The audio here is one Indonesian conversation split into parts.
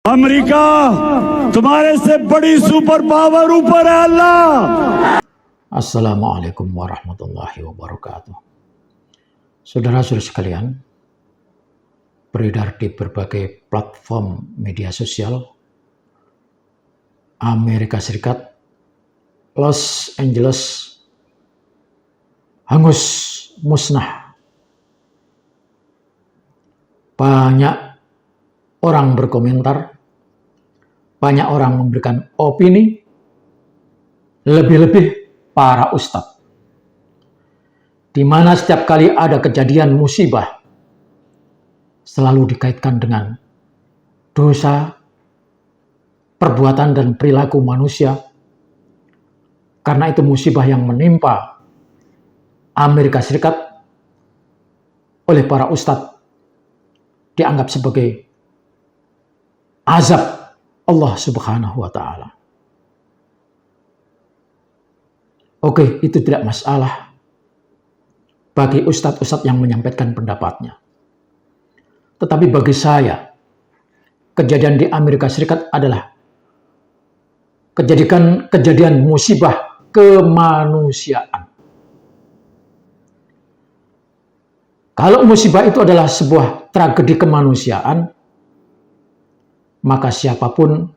अमेरिका तुम्हारे से बड़ी सुपर पावर ऊपर है अल्लाह। Assalamualaikum warahmatullahi wabarakatuh. Saudara-saudara sekalian, beredar di berbagai platform media sosial, Amerika Serikat, Los Angeles, hangus musnah. Banyak orang berkomentar, banyak orang memberikan opini, lebih-lebih para ustadz. Di mana setiap kali ada kejadian musibah, selalu dikaitkan dengan dosa, perbuatan dan perilaku manusia. Karena itu musibah yang menimpa Amerika Serikat oleh para ustadz dianggap sebagai azab Allah Subhanahu wa Ta'ala. Oke, itu tidak masalah bagi ustadz-ustadz yang menyampaikan pendapatnya. Tetapi bagi saya, kejadian di Amerika Serikat adalah kejadian musibah kemanusiaan. Kalau musibah itu adalah sebuah tragedi kemanusiaan, maka siapapun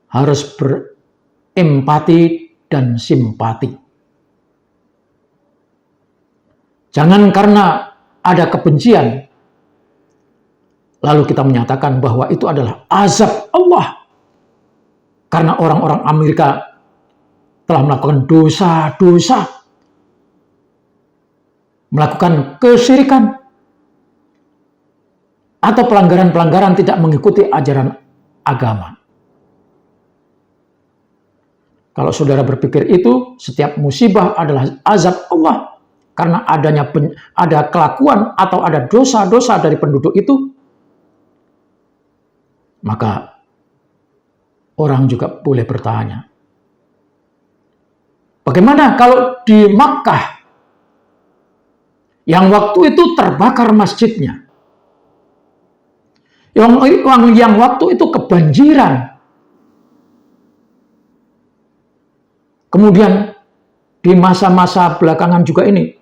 harus berempati dan simpati. Jangan karena ada kebencian, lalu kita menyatakan bahwa itu adalah azab Allah. Karena orang-orang Amerika telah melakukan dosa-dosa, melakukan kesyirikan, atau pelanggaran-pelanggaran tidak mengikuti ajaran agama. Kalau saudara berpikir itu, setiap musibah adalah azab Allah karena ada kelakuan atau ada dosa-dosa dari penduduk itu, maka orang juga boleh bertanya, bagaimana kalau di Makkah yang waktu itu terbakar masjidnya, yang waktu itu kebanjiran, kemudian di masa-masa belakangan juga ini,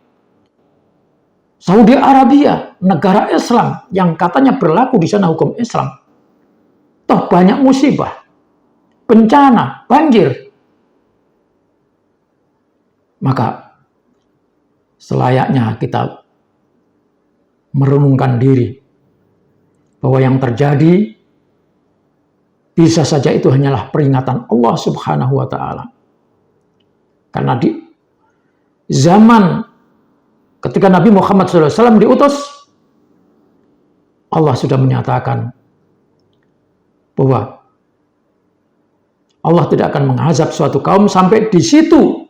Saudi Arabia, negara Islam yang katanya berlaku di sana hukum Islam, toh banyak musibah, bencana, banjir. Maka selayaknya kita merenungkan diri bahwa yang terjadi bisa saja itu hanyalah peringatan Allah Subhanahu wa Ta'ala. Karena di zaman ketika Nabi Muhammad SAW diutus, Allah sudah menyatakan bahwa Allah tidak akan mengazab suatu kaum sampai di situ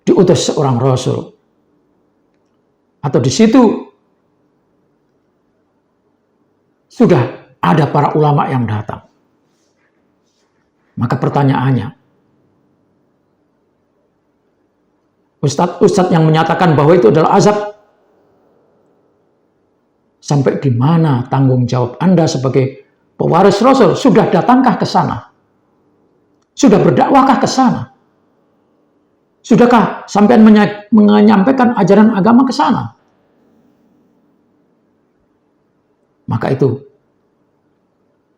diutus seorang Rasul. Atau di situ sudah ada para ulama yang datang. Maka pertanyaannya, ustadz-ustadz yang menyatakan bahwa itu adalah azab, sampai di mana tanggung jawab Anda sebagai pewaris Rasul? Sudah datangkah ke sana? Sudah berdakwahkah ke sana? Sudahkah sampai menyampaikan ajaran agama ke sana? Maka itu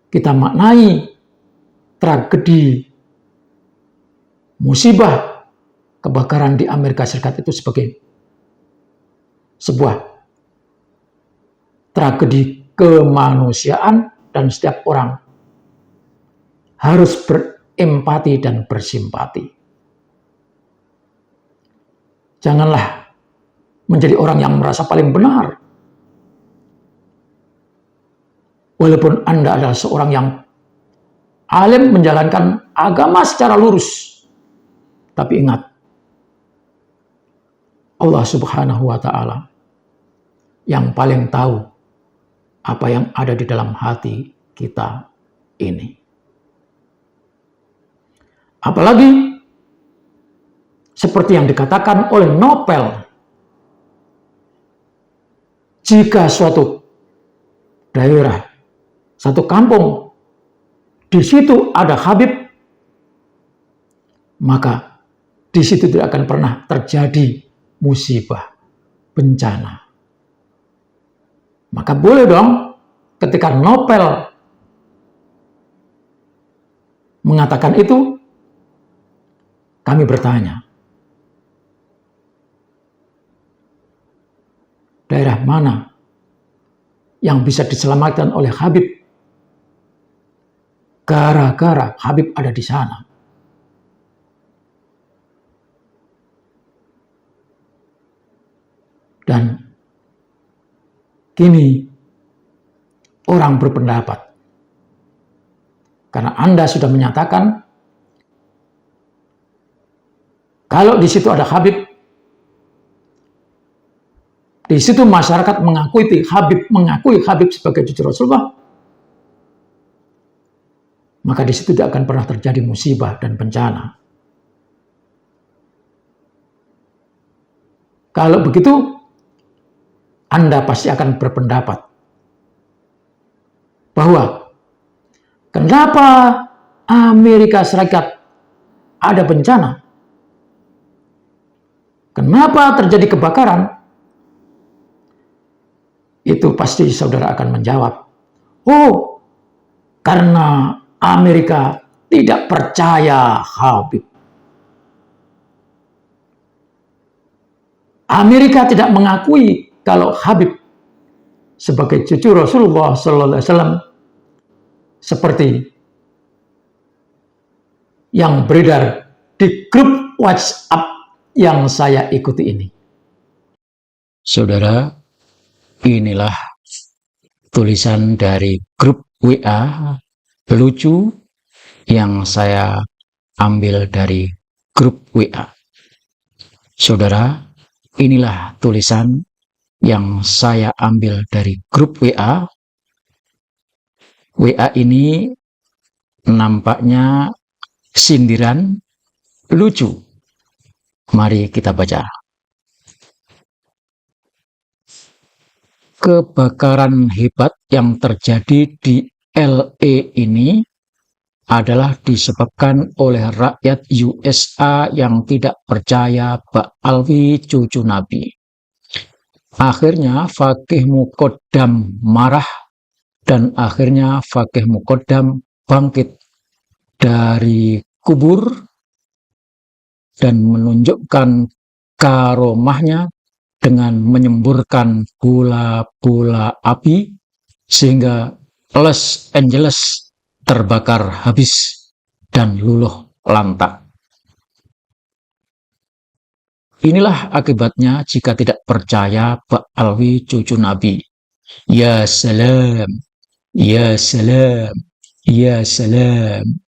kita maknai tragedi musibah kebakaran di Amerika Serikat itu sebagai sebuah tragedi kemanusiaan dan setiap orang harus berempati dan bersimpati. Janganlah menjadi orang yang merasa paling benar. Walaupun Anda adalah seorang yang alim menjalankan agama secara lurus. Tapi ingat, Allah Subhanahu wa Ta'ala yang paling tahu apa yang ada di dalam hati kita ini. Apalagi seperti yang dikatakan oleh Nobel, jika suatu daerah, satu kampung, di situ ada Habib, maka di situ tidak akan pernah terjadi musibah, bencana. Maka boleh dong ketika Nobel mengatakan itu, kami bertanya, daerah mana yang bisa diselamatkan oleh Habib gara-gara Habib ada di sana? Dan kini orang berpendapat, karena Anda sudah menyatakan kalau di situ ada Habib, di situ masyarakat mengakui Habib sebagai cucu Rasulullah, maka di situ tidak akan pernah terjadi musibah dan bencana. Kalau begitu, Anda pasti akan berpendapat bahwa kenapa Amerika Serikat ada bencana? Kenapa terjadi kebakaran? Itu pasti saudara akan menjawab, oh, karena Amerika tidak percaya Habib. Amerika tidak mengakui kalau Habib sebagai cucu Rasulullah SAW seperti yang beredar di grup WhatsApp yang saya ikuti ini. Saudara, inilah tulisan dari grup WA lucu yang saya ambil dari grup WA. Saudara, inilah tulisan yang saya ambil dari grup WA. WA ini nampaknya sindiran lucu. Mari kita baca. Kebakaran hebat yang terjadi di LA ini adalah disebabkan oleh rakyat USA yang tidak percaya Pak Alwi cucu Nabi. Akhirnya Faqih Muqaddam marah dan akhirnya Faqih Muqaddam bangkit dari kubur dan menunjukkan karomahnya dengan menyemburkan bola-bola api sehingga Los Angeles terbakar habis dan luluh lantak. Inilah akibatnya jika tidak percaya Pak Alwi cucu Nabi. Ya salam, ya salam, ya salam.